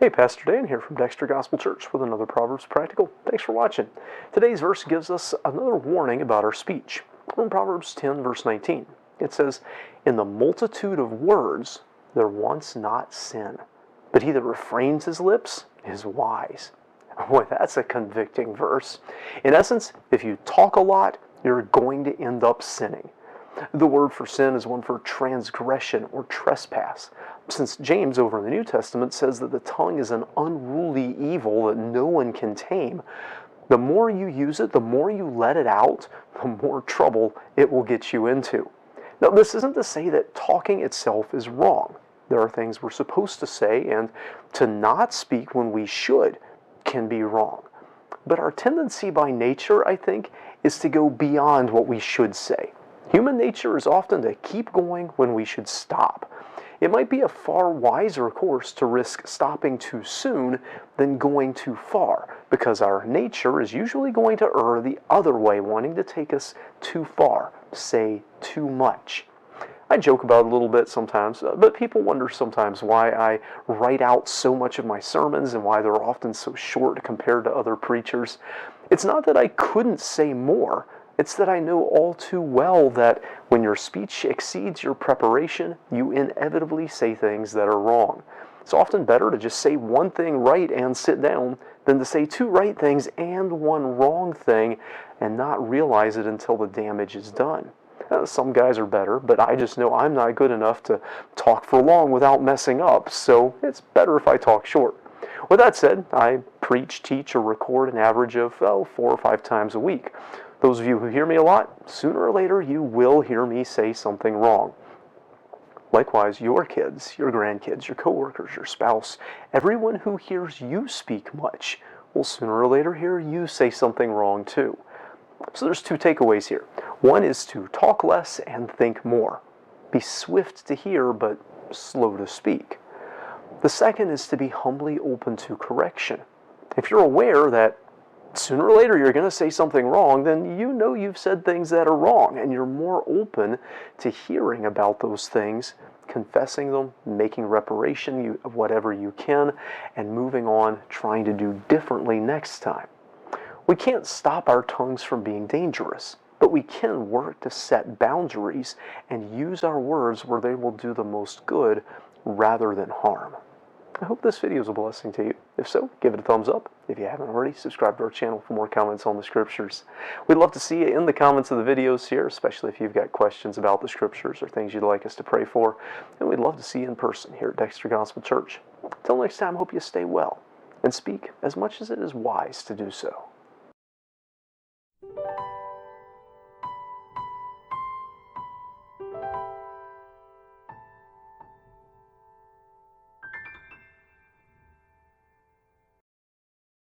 Hey, Pastor Dan here from Dexter Gospel Church with another Proverbs Practical. Thanks for watching. Today's verse gives us another warning about our speech. From Proverbs 10, verse 19, it says, "In the multitude of words there wants not sin, but he that refrains his lips is wise." Boy, that's a convicting verse. In essence, if you talk a lot, you're going to end up sinning. The word for sin is one for transgression or trespass. Since James over in the New Testament says that the tongue is an unruly evil that no one can tame, the more you use it, the more you let it out, the more trouble it will get you into. Now, this isn't to say that talking itself is wrong. There are things we're supposed to say, and to not speak when we should can be wrong. But our tendency by nature, I think, is to go beyond what we should say. Human nature is often to keep going when we should stop. It might be a far wiser course to risk stopping too soon than going too far, because our nature is usually going to err the other way, wanting to take us too far, say too much. I joke about it a little bit sometimes, but people wonder sometimes why I write out so much of my sermons and why they're often so short compared to other preachers. It's not that I couldn't say more. It's that I know all too well that when your speech exceeds your preparation, you inevitably say things that are wrong. It's often better to just say one thing right and sit down than to say two right things and one wrong thing and not realize it until the damage is done. Some guys are better, but I just know I'm not good enough to talk for long without messing up, so it's better if I talk short. With that said, I preach, teach, or record an average of 4 or 5 times a week. Those of you who hear me a lot, sooner or later you will hear me say something wrong. Likewise, your kids, your grandkids, your coworkers, your spouse, everyone who hears you speak much will sooner or later hear you say something wrong too. So there's 2 takeaways here. One is to talk less and think more. Be swift to hear, but slow to speak. The second is to be humbly open to correction. If you're aware that sooner or later you're going to say something wrong, then you know you've said things that are wrong, and you're more open to hearing about those things, confessing them, making reparation of whatever you can, and moving on, trying to do differently next time. We can't stop our tongues from being dangerous, but we can work to set boundaries and use our words where they will do the most good rather than harm. I hope this video is a blessing to you. If so, give it a thumbs up. If you haven't already, subscribe to our channel for more comments on the Scriptures. We'd love to see you in the comments of the videos here, especially if you've got questions about the Scriptures or things you'd like us to pray for. And we'd love to see you in person here at Dexter Gospel Church. Until next time, hope you stay well and speak as much as it is wise to do so.